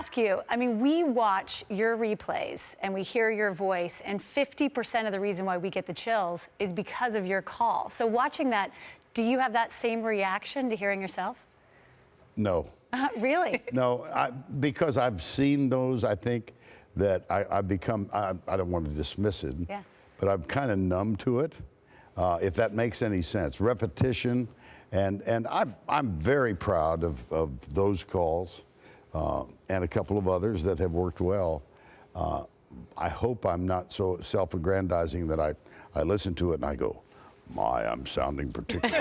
ask you, I mean, we watch your replays and we hear your voice, and 50% of the reason why we get the chills is because of your call. So watching that, do you have that same reaction to hearing yourself? No. Really? No, because I've seen those, I think that I've become, I don't want to dismiss it, but I'm kind of numb to it, if that makes any sense. Repetition, and I'm very proud of those calls and a couple of others that have worked well. I hope I'm not so self-aggrandizing that I listen to it and I go, my, I'm sounding particular.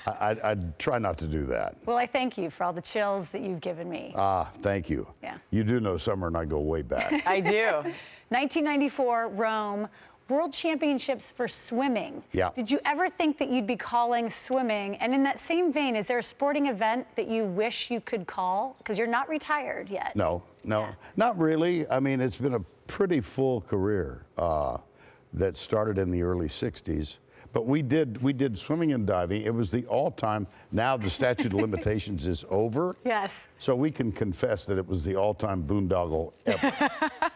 I try not to do that. Well, I thank you for all the chills that you've given me. Thank you. Yeah. You do know Summer and I go way back. I do. 1994, Rome, World Championships for swimming. Yeah. Did you ever think that you'd be calling swimming? And in that same vein, is there a sporting event that you wish you could call? Because you're not retired yet. No, not really. I mean, it's been a pretty full career that started in the early 60s. But we did swimming and diving. It was the all-time. Now the statute of limitations is over. Yes. So we can confess that it was the all-time boondoggle ever.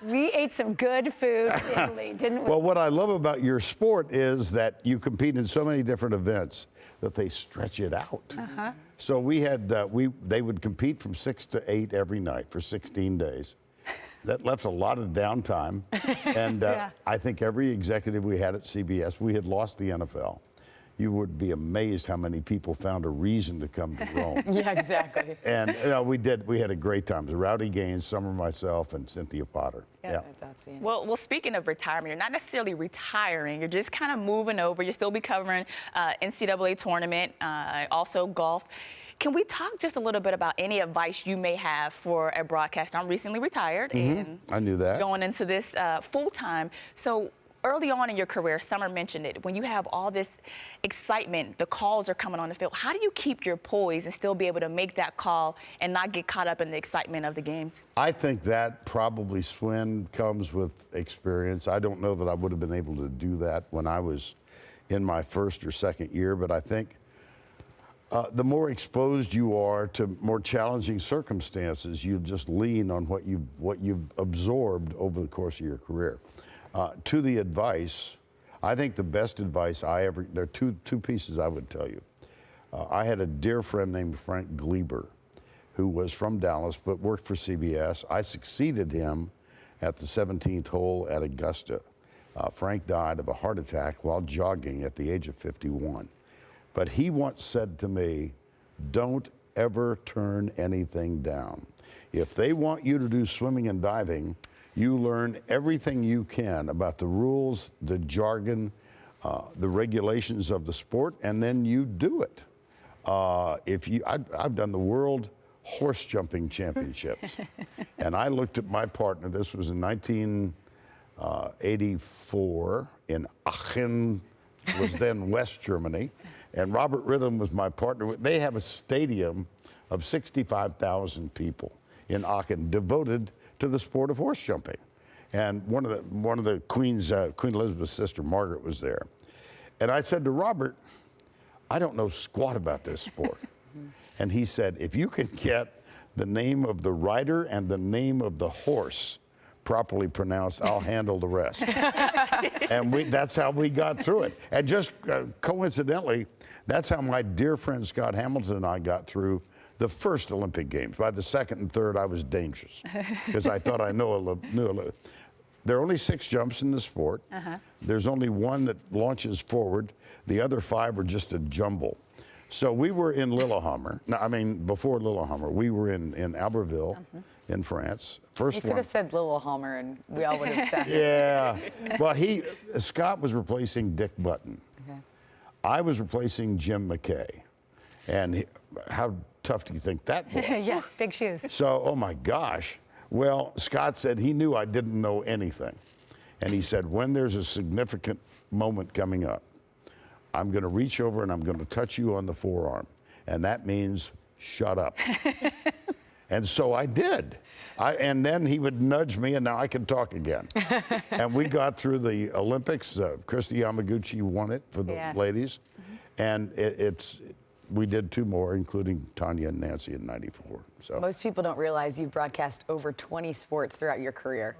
We ate some good food in Italy, didn't we? Well, what I love about your sport is that you compete in so many different events that they stretch it out. So we had they would compete from 6 to 8 every night for 16 days. That left a lot of downtime, and I think every executive we had at CBS, we had lost the NFL. You would be amazed how many people found a reason to come to Rome. Yeah, exactly. And we had a great time. It was Rowdy Gaines, Summer, myself, and Cynthia Potter. Yeah. That's outstanding. Well, speaking of retirement, you're not necessarily retiring. You're just kind of moving over. You'll still be covering NCAA tournament, also golf. Can we talk just a little bit about any advice you may have for a broadcaster? I'm recently retired and I knew that. Going into this full-time. So early on in your career, Summer mentioned it, when you have all this excitement, the calls are coming on the field, how do you keep your poise and still be able to make that call and not get caught up in the excitement of the games? I think that probably, Swin, comes with experience. I don't know that I would have been able to do that when I was in my first or second year, but I think the more exposed you are to more challenging circumstances, you just lean on what you've absorbed over the course of your career. To the advice, I think the best advice there are two pieces I would tell you. I had a dear friend named Frank Gleber, who was from Dallas but worked for CBS. I succeeded him at the 17th hole at Augusta. Frank died of a heart attack while jogging at the age of 51. But he once said to me, don't ever turn anything down. If they want you to do swimming and diving, you learn everything you can about the rules, the jargon, the regulations of the sport, and then you do it. I've done the World Horse Jumping Championships, and I looked at my partner. This was in 1984 in Aachen, was then West Germany. And Robert Rhythm was my partner. They have a stadium of 65,000 people in Aachen devoted to the sport of horse jumping. And one of the Queen Elizabeth's sister, Margaret, was there. And I said to Robert, I don't know squat about this sport. And he said, if you can get the name of the rider and the name of the horse properly pronounced, I'll handle the rest. And that's how we got through it. And just coincidentally, that's how my dear friend Scott Hamilton and I got through the first Olympic Games. By the second and third, I was dangerous because I thought I knew a little. There are only 6 jumps in the sport. There's only one that launches forward. The other 5 are just a jumble. So we were in Lillehammer. No, I mean, before Lillehammer, we were in Albertville in France. You could have said Lillehammer and we all would have said Yeah. Well, Scott was replacing Dick Button. Okay. I was replacing Jim McKay. And how tough do you think that was? Yeah, big shoes. So, oh my gosh. Well, Scott said he knew I didn't know anything. And he said, when there's a significant moment coming up, I'm going to reach over and I'm going to touch you on the forearm. And that means shut up. And so I did. And then he would nudge me, and now I can talk again. And we got through the Olympics. Christy Yamaguchi won it for the ladies. And we did 2 more, including Tanya and Nancy in '94. So Most people don't realize you've broadcast over 20 sports throughout your career.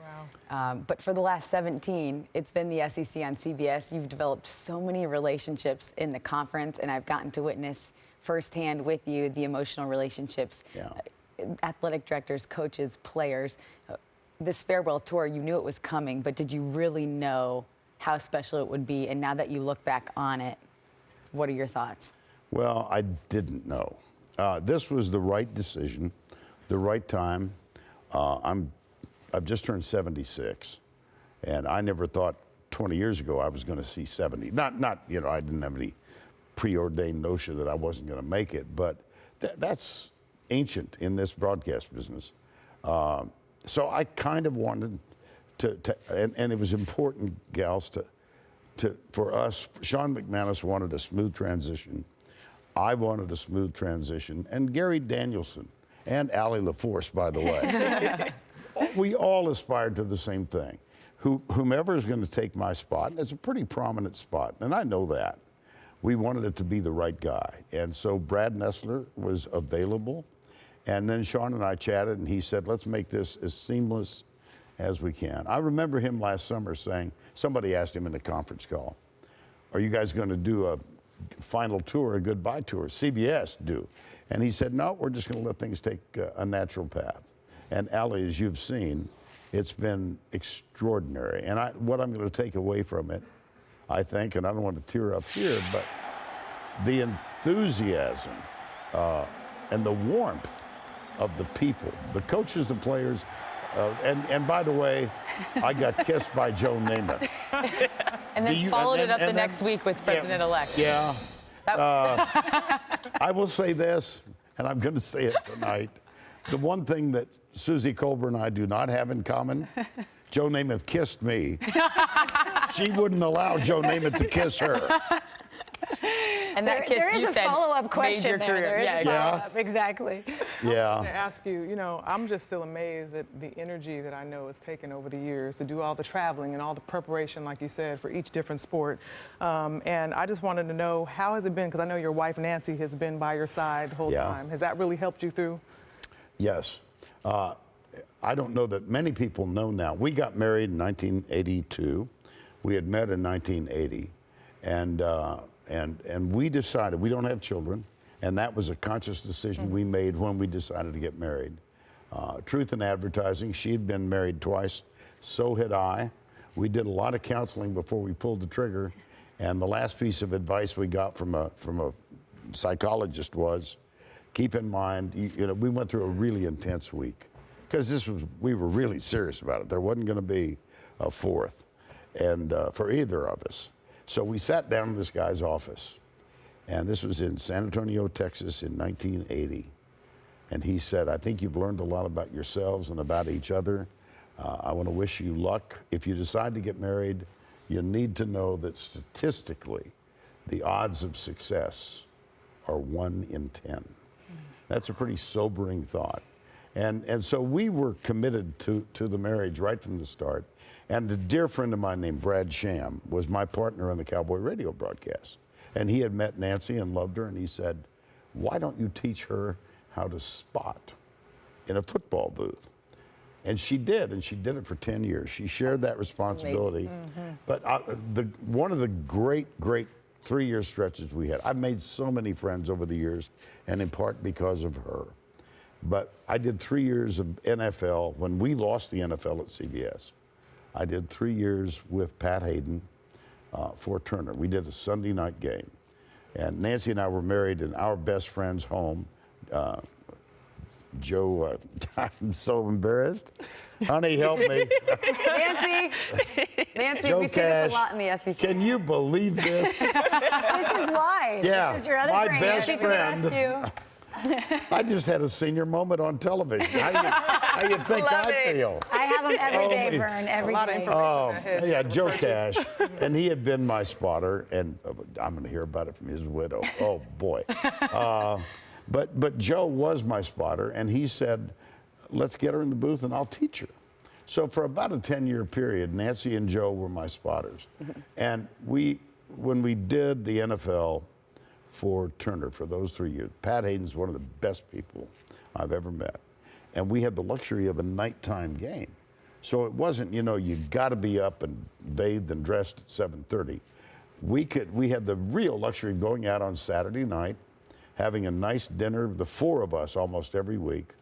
Wow. But for the last 17, it's been the SEC on CBS. You've developed so many relationships in the conference, and I've gotten to witness firsthand with you the emotional relationships. Yeah. Athletic directors, coaches, players. This farewell tour, you knew it was coming, but did you really know how special it would be? And now that you look back on it, what are your thoughts? Well, I didn't know. This was the right decision, the right time. I've just turned 76, and I never thought 20 years ago I was going to see 70. Not, I didn't have any preordained notion that I wasn't going to make it, but that's ancient in this broadcast business. So I kind of wanted and it was important, gals, for us. Sean McManus wanted a smooth transition. I wanted a smooth transition, and Gary Danielson and Allie LaForce, by the way. We all aspired to the same thing. Whomever is going to take my spot, and it's a pretty prominent spot, and I know that. We wanted it to be the right guy, and so Brad Nessler was available, and then Sean and I chatted, and he said, let's make this as seamless as we can. I remember him last summer saying, somebody asked him in a conference call, are you guys going to do a final tour, a goodbye tour? CBS do. And he said, no, we're just going to let things take a natural path. And Allie, as you've seen, it's been extraordinary. And what I'm going to take away from it, I think, and I don't want to tear up here, but the enthusiasm and the warmth of the people, the coaches, the players, and by the way, I got kissed by Joe Namath. And then followed it up the next week with President-elect. Yeah. I will say this, and I'm going to say it tonight. The one thing that Susie Colbert and I do not have in common, Joe Namath kissed me. She wouldn't allow Joe Namath to kiss her. And that kiss, there is you a said, follow-up question there. There is a follow-up, exactly. Yeah. I want to ask you, I'm just still amazed at the energy that I know has taken over the years to do all the traveling and all the preparation, like you said, for each different sport. And I just wanted to know, how has it been? Because I know your wife, Nancy, has been by your side the whole time. Has that really helped you through? Yes. I don't know that many people know now. We got married in 1982. We had met in 1980. And we decided, we don't have children, and that was a conscious decision we made when we decided to get married. Truth in advertising, she had been married twice, so had I. We did a lot of counseling before we pulled the trigger, and the last piece of advice we got from a psychologist was, keep in mind, we went through a really intense week, because we were really serious about it. There wasn't going to be a fourth, and for either of us. So we sat down in this guy's office, and this was in San Antonio, Texas in 1980. And he said, I think you've learned a lot about yourselves and about each other. I want to wish you luck. If you decide to get married, you need to know that statistically, the odds of success are 1 in 10. That's a pretty sobering thought. And so we were committed to the marriage right from the start. And a dear friend of mine named Brad Sham was my partner on the Cowboy radio broadcast. And he had met Nancy and loved her, and he said, why don't you teach her how to spot in a football booth? And she did it for 10 years. She shared that responsibility. But one of the great 3-year stretches we had, I've made so many friends over the years, and in part because of her. But I did 3 years of NFL when we lost the NFL at CBS. I did 3 years with Pat Hayden for Turner. We did a Sunday night game. And Nancy and I were married in our best friend's home. Joe, I'm so embarrassed. Honey, help me. Nancy, Joe we see this a lot in the SEC. Can you believe this? This is why. Yeah, This is your other my brain. best Nancy to the friend. rescue. I just had a senior moment on television. How you think I feel? I have them every day, Oh, Verne, every lot of day. information. Oh, ahead. yeah, Joe Cash. And he had been my spotter, and I'm going to hear about it from his widow. Oh, boy. But Joe was my spotter, and he said, let's get her in the booth, and I'll teach her. So for about a 10-year period, Nancy and Joe were my spotters. And when we did the NFL for Turner for those 3 years. Pat Hayden's one of the best people I've ever met. And we had the luxury of a nighttime game. So it wasn't, you got to be up and bathed and dressed at 7:30. We had the real luxury of going out on Saturday night, having a nice dinner, the four of us almost every week,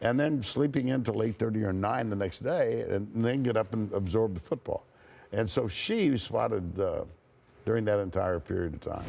and then sleeping in till 8:30 or 9 the next day, and then get up and absorb the football. And so she spotted during that entire period of time.